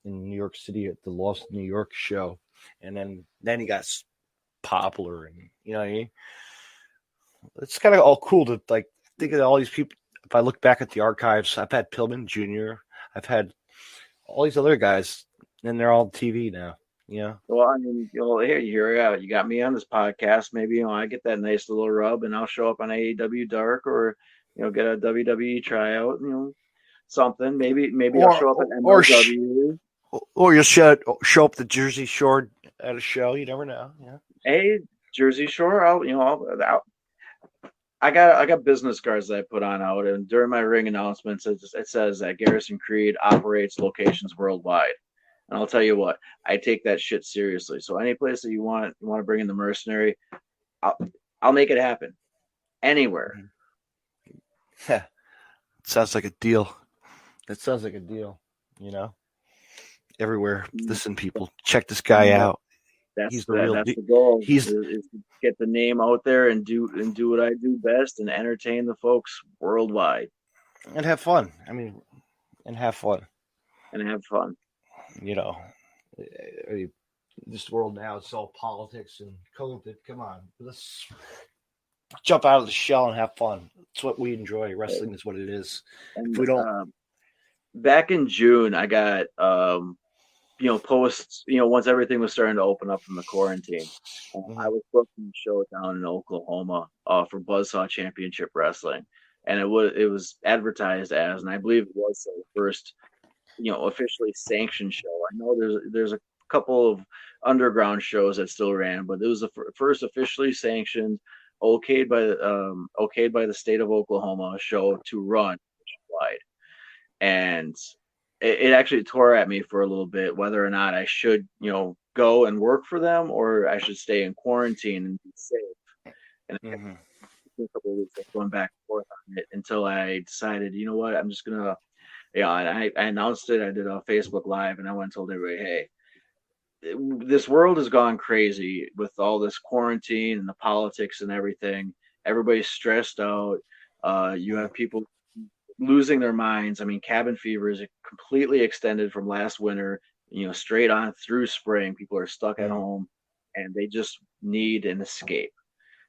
S2: in New York City at the Lost New York show. And then he got popular, and you know what I mean? It's kind of all cool to like think of all these people. If I look back at the archives, I've had Pillman Jr., I've had all these other guys, and they're all on TV now. Yeah.
S3: Well, I mean, here you got me on this podcast. Maybe I get that nice little rub, and I'll show up on AEW Dark, or get a WWE tryout. Something. Maybe I'll show up at MLW.
S2: Or you'll show up the Jersey Shore at a show. You never know. Yeah.
S3: Hey, Jersey Shore. I got business cards that I put on out, and during my ring announcements, it says that Garrisaon Creed operates locations worldwide. And I'll tell you what, I take that shit seriously. So any place that you want to bring in the mercenary, I'll make it happen. Anywhere.
S2: Yeah. Sounds like a deal. That sounds like a deal. Everywhere. Listen, people, check this guy out.
S3: That's the goal. Is to get the name out there and do what I do best and entertain the folks worldwide.
S2: And have fun. Have fun. This world now, it's all politics and COVID. Come on, let's jump out of the shell and have fun. It's what we enjoy. Wrestling is what it is.
S3: And
S2: if we don't.
S3: Back in June, I got posts. Once everything was starting to open up from the quarantine, I was booking a show down in Oklahoma for Buzzsaw Championship Wrestling, and it was advertised as, and I believe it was the first officially sanctioned show. I know there's a couple of underground shows that still ran, but it was the first officially sanctioned, okayed by the state of Oklahoma show to run nationwide. And it actually tore at me for a little bit whether or not I should go and work for them or I should stay in quarantine and be safe. And a couple of weeks going back and forth on it until I decided, you know what, I'm just gonna. And I announced it. I did a Facebook Live, and I went and told everybody, hey, this world has gone crazy with all this quarantine and the politics and everything. Everybody's stressed out. You have people losing their minds. Cabin fever is completely extended from last winter, straight on through spring. People are stuck at home, and they just need an escape.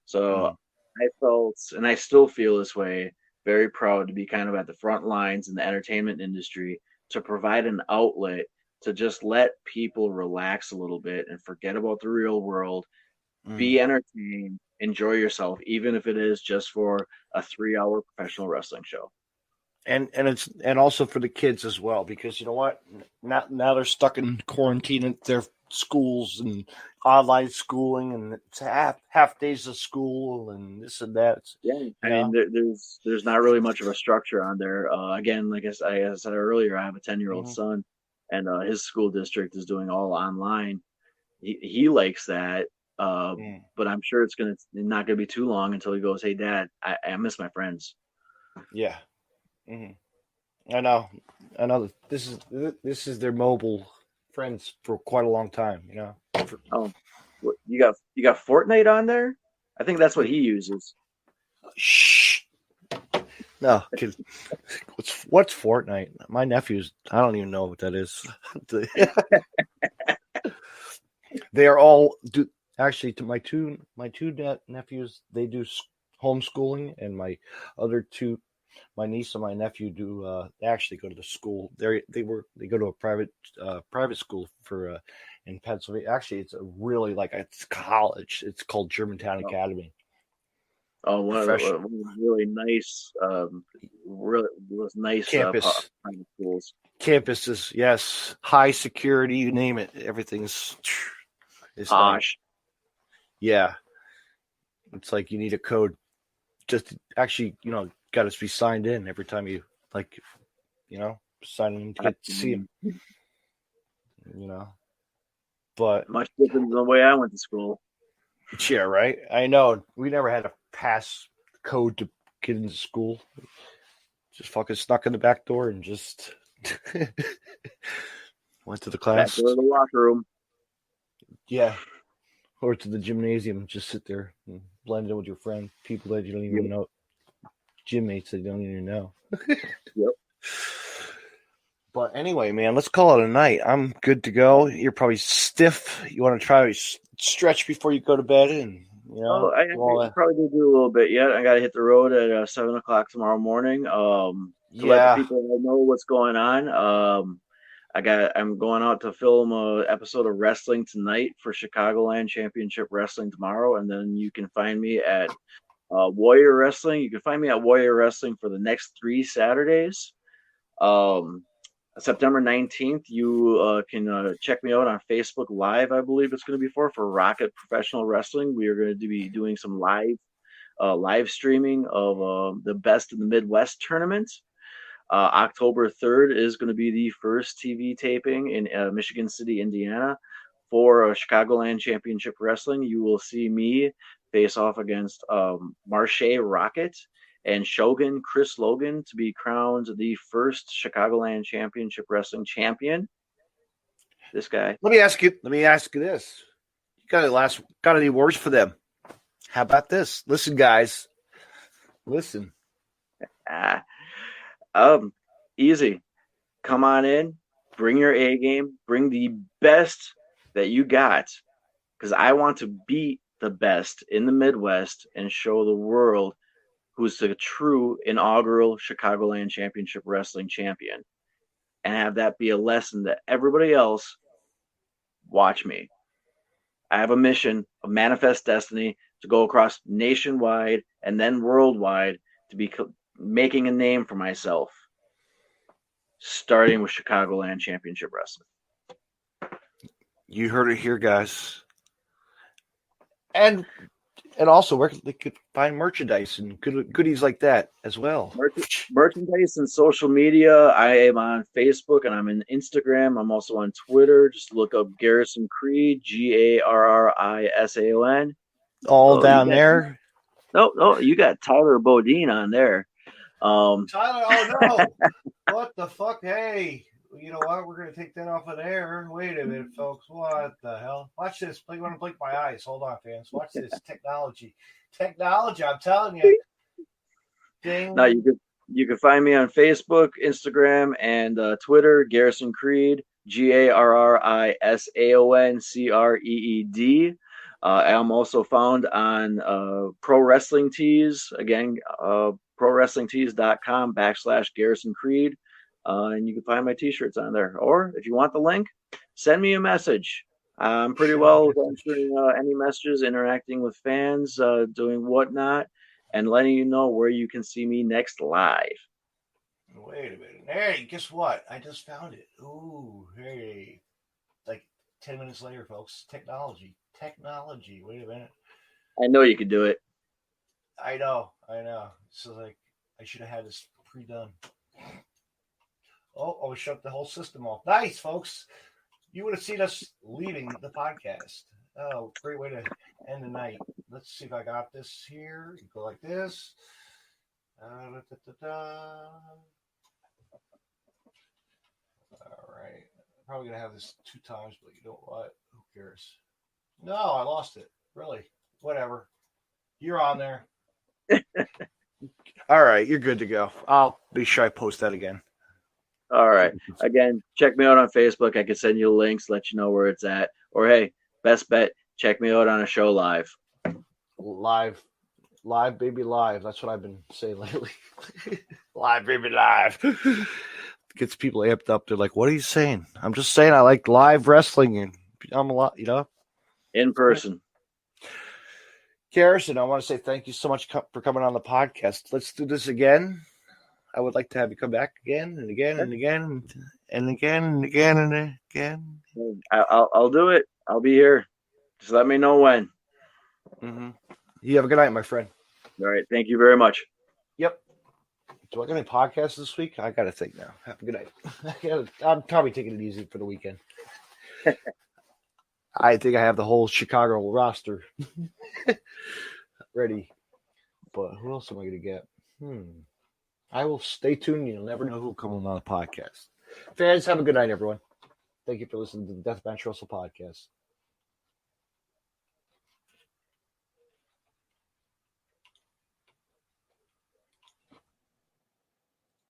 S3: So I felt, and I still feel this way, very proud to be kind of at the front lines in the entertainment industry to provide an outlet to just let people relax a little bit and forget about the real world, be entertained, enjoy yourself, even if it is just for a 3-hour professional wrestling show.
S2: And also for the kids as well, because you know what? Now they're stuck in quarantine at their schools and online schooling, and it's half days of school and this and that.
S3: Yeah, I mean, there's not really much of a structure on there. Again, like I said earlier, I have a 10-year-old son, and his school district is doing all online. He likes that, but I'm sure it's not gonna be too long until he goes, "Hey, Dad, I miss my friends."
S2: Yeah. I know. This is their mobile friends for quite a long time. You know.
S3: Oh, you got Fortnite on there? I think that's what he uses.
S2: Shh. No, what's Fortnite? My nephews, I don't even know what that is. They are all actually to my two nephews. They do homeschooling, and my other two. My niece and my nephew they actually go to the school. They go to a private school for in Pennsylvania. Actually, it's it's college. It's called Germantown Academy.
S3: Oh, one of the really nice,
S2: campus
S3: private schools.
S2: Campuses, yes, high security, you name it. Everything's
S3: posh.
S2: Yeah, it's like you need a code. Just actually, got to be signed in every time you sign in to get to see him. But
S3: much different than the way I went to school.
S2: Yeah, right. I know. We never had a pass code to get into school. Just fucking snuck in the back door and just went to the class.
S3: Back to the locker room.
S2: Yeah. Or to the gymnasium and just sit there and blend in with your friend, people that you don't even know, gym mates that you don't even know.
S3: Yep.
S2: But anyway, man, let's call it a night. I'm good to go. You're probably stiff. You want to try to stretch before you go to bed, and
S3: I probably do a little bit yet. I got to hit the road at 7:00 tomorrow morning. To let the people know what's going on. I'm going out to film an episode of wrestling tonight for Chicagoland Championship Wrestling tomorrow, and then you can find me at Warrior Wrestling. You can find me at Warrior Wrestling for the next 3 Saturdays. September 19th, you can check me out on Facebook Live, I believe it's going to be for Rocket Professional Wrestling. We are going to be doing some live streaming of the Best in the Midwest tournament. October 3rd is going to be the first TV taping in Michigan City, Indiana for Chicagoland Championship Wrestling. You will see me face off against Marche Rocket and Shogun Chris Logan to be crowned the first Chicagoland Championship Wrestling champion. This guy.
S2: Let me ask you this: you got any words for them? How about this? Listen, guys. Listen.
S3: Easy. Come on in. Bring your A game. Bring the best that you got, because I want to beat the best in the Midwest and show the world who's the true inaugural Chicagoland Championship Wrestling champion, and have that be a lesson to everybody else. Watch me. I have a mission, a manifest destiny to go across nationwide and then worldwide to be making a name for myself, starting with Chicagoland Championship Wrestling.
S2: You heard it here, guys. And also, where they could find merchandise and goodies like that as well.
S3: Merchandise and social media. I am on Facebook and I'm on Instagram. I'm also on Twitter. Just look up Garrisaon Creed, Garrisaon.
S2: All down there.
S3: No, you got Tyler Bodine on there.
S2: Tyler, oh no! What the fuck? Hey, you know what? We're gonna take that off of there. Wait a minute, folks. What the hell? Watch this. I'm gonna blink my eyes. Hold on, fans. Watch this. Technology. I'm telling you. Ding.
S3: Now you can find me on Facebook, Instagram, and Twitter. Garrisaon Creed, Garrisaon Creed. I am also found on Pro Wrestling Tees. Again, ProWrestlingTees.com /Garrisaon Creed. and you can find my T-shirts on there. Or if you want the link, send me a message. I'm pretty well answering any messages, interacting with fans, doing whatnot, and letting you know where you can see me next live.
S2: Wait a minute. Hey, guess what? I just found it. Ooh, hey. Like 10 minutes later, folks. Technology. Wait a minute.
S3: I know you could do it.
S2: I know. So, like, I should have had this pre-done. Oh, we shut the whole system off. Nice, folks. You would have seen us leaving the podcast. Oh, great way to end the night. Let's see if I got this here. You go like this. All right. I'm probably going to have this 2 times, but you know what? Who cares? No, I lost it. Really? Whatever. You're on there. All right. You're good to go. I'll be sure I post that again.
S3: All right. Again, check me out on Facebook. I can send you links, let you know where it's at. Or, hey, best bet, check me out on a show live.
S2: Live, baby, live. That's what I've been saying lately. Live, baby, live. Gets people amped up. They're like, what are you saying? I'm just saying I like live wrestling, and I'm a lot,
S3: in person.
S2: Garrisaon, I want to say thank you so much for coming on the podcast. Let's do this again. I would like to have you come back again and again and again and again and again and again.
S3: I'll do it. I'll be here. Just let me know when.
S2: Mm-hmm. You have a good night, my friend.
S3: All right. Thank you very much.
S2: Yep. Do I got any podcasts this week? I got to think now. Have a good night. I'm probably taking it easy for the weekend. I think I have the whole Chicago roster ready. But who else am I going to get? I will stay tuned. You'll never know who will come on the podcast. Fans, have a good night, everyone. Thank you for listening to the Deathmatch Russell podcast.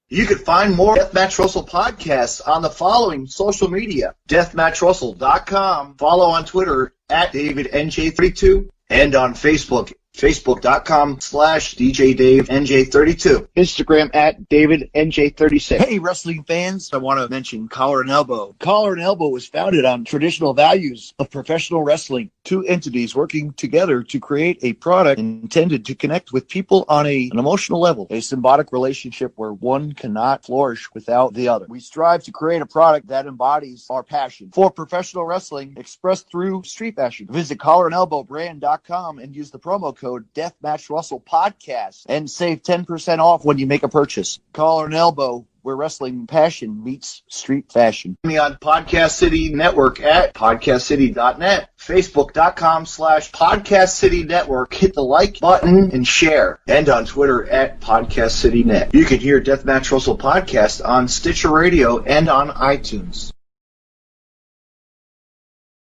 S5: You can find more Deathmatch Russell podcasts on the following social media: DeathmatchRussell.com, follow on Twitter at DavidNJ32, and on Facebook, Facebook.com/DJDaveNJ32.
S6: Instagram at DavidNJ36.
S5: Hey, wrestling fans, I want to mention Collar and Elbow. Collar and Elbow was founded on traditional values of professional wrestling. 2 entities working together to create a product intended to connect with people on an emotional level. A symbiotic relationship where one cannot flourish without the other. We strive to create a product that embodies our passion for professional wrestling expressed through street fashion. Visit collarandelbowbrand.com and use the promo code Deathmatch Russell Podcast and save 10% off when you make a purchase. Collar and Elbow, where wrestling passion meets street fashion. Me on Podcast City Network at podcastcity.net, facebook.com/Podcast City Network. Hit the like button and share. And on Twitter at Podcast City Net. You can hear Deathmatch Russell Podcast on Stitcher Radio and on iTunes.